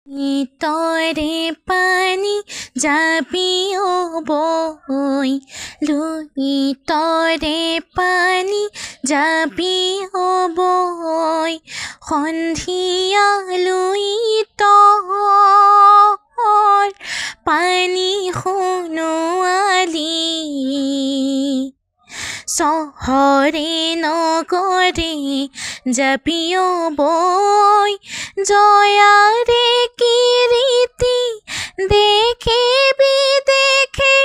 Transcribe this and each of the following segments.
তৰে পানি যাবিও বই লুই তৰে পানি যাবিও বই সন্ধিয়া লুই তৰ পানী সোণোৱালি চহৰে নগৰে যাবিও বই জয়াৰে কীৰ্তি দেখে বিদেশে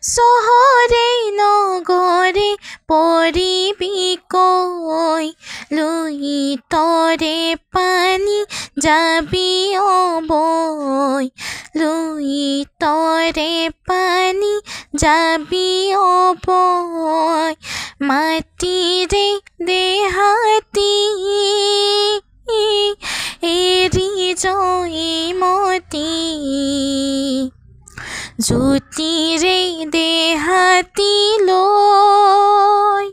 চহৰে নগৰে পৰিবি কৈ লুই তৰে পানী যাবিও বই লুই তৰে পানী যাবিও বই মাটিৰে দেহাতী এৰি জয়মতী জ্যোতিৰে দেহাতী লৈ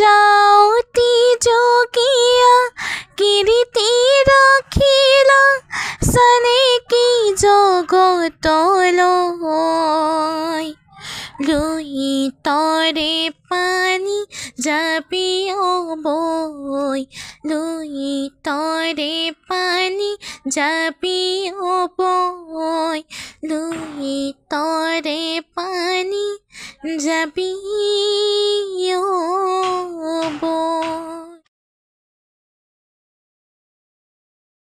যাওঁতি যোগীয়া কীৰ্তি ৰাখিলা চানেকি জগতলৈ লুই তৰে পানী যাবিও বই লুই তৰে পানী যাবিও বই লুই তৰে পানী যাবিও